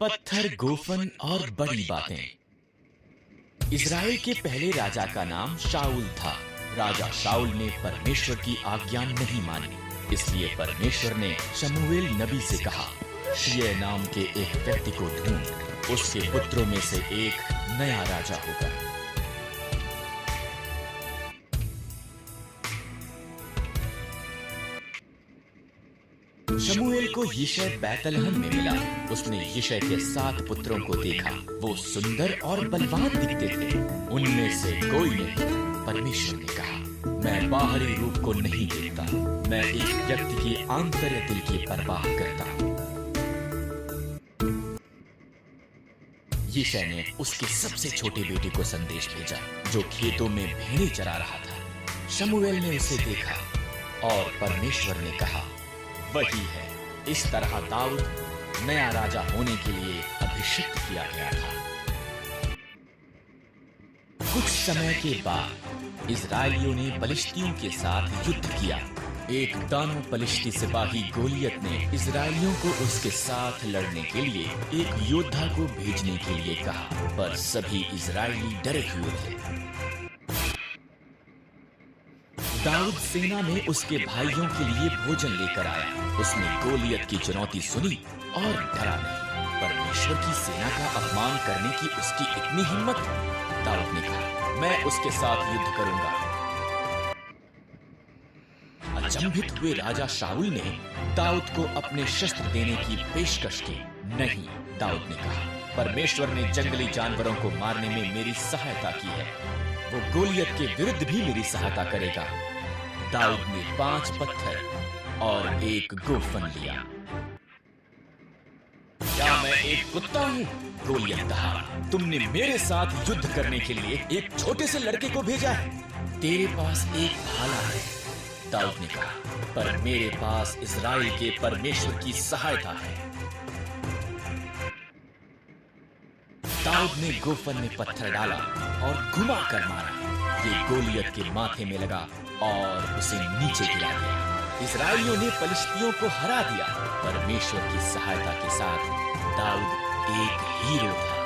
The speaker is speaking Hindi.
पत्थर, गोफन और बड़ी बातें। इज़राइल के पहले राजा का नाम शाऊल था। राजा शाऊल ने परमेश्वर की आज्ञा नहीं मानी, इसलिए परमेश्वर ने शमूएल नबी से कहा, शिय नाम के एक व्यक्ति को ढूंढ, उसके पुत्रों में से एक नया राजा होगा। शमूएल को यिशै बैतलहम में मिला। उसने यिशै के 7 पुत्रों को देखा। वो सुंदर और बलवान दिखते थे। उनमें से कोई नहीं। परमेश्वर ने कहा, मैं बाहरी रूप को नहीं देखता, मैं एक व्यक्ति की आंतर्य दिल की परवाह करता हूँ। यिशै ने उसके सबसे छोटे बेटे को संदेश भेजा, जो खेतों में भेड़ें चरा रहा था। शमूएल ने उसे देखा और परमेश्वर ने कहा, वही है। इस तरह दाऊद नया राजा होने के लिए अभिषिक्त किया गया था। कुछ समय के बाद इजरायलियों ने पलिश्तियों के साथ युद्ध किया। एक दानो पलिश्ती सिपाही गोलियत ने इजरायलियों को उसके साथ लड़ने के लिए एक योद्धा को भेजने के लिए कहा, पर सभी इजरायली डरे हुए थे। दाऊद सेना में उसके भाइयों के लिए भोजन लेकर आया। उसने गोलियत की चुनौती सुनी और डरा नहीं। परमेश्वर की सेना का अपमान करने की उसकी इतनी हिम्मत। दाऊद ने कहा, मैं उसके साथ युद्ध करूंगा। अचंभित हुए राजा शाऊल ने दाऊद को अपने शस्त्र देने की पेशकश की। नहीं, दाऊद ने कहा, परमेश्वर ने जंगली जानवरों को मारने में मेरी सहायता की है, वो गोलियत के विरुद्ध भी मेरी सहायता करेगा। दाऊद ने 5 पत्थर और एक गोफन लिया। क्या मैं एक कुत्ता हूँ? गोलियत कहा, तुमने मेरे साथ युद्ध करने के लिए एक छोटे से लड़के को भेजा है। तेरे पास एक भाला है। दाऊद ने कहा, पर मेरे पास इजराइल के परमेश्वर की सहायता है। दाऊद ने गोफन में पत्थर डाला और घुमा कर मारा। ये गोलियत के माथे में लगा और उसे नीचे गिरा दिया। इजरायलियों ने पलिश्तियों को हरा दिया। परमेश्वर की सहायता के साथ दाऊद एक हीरो था।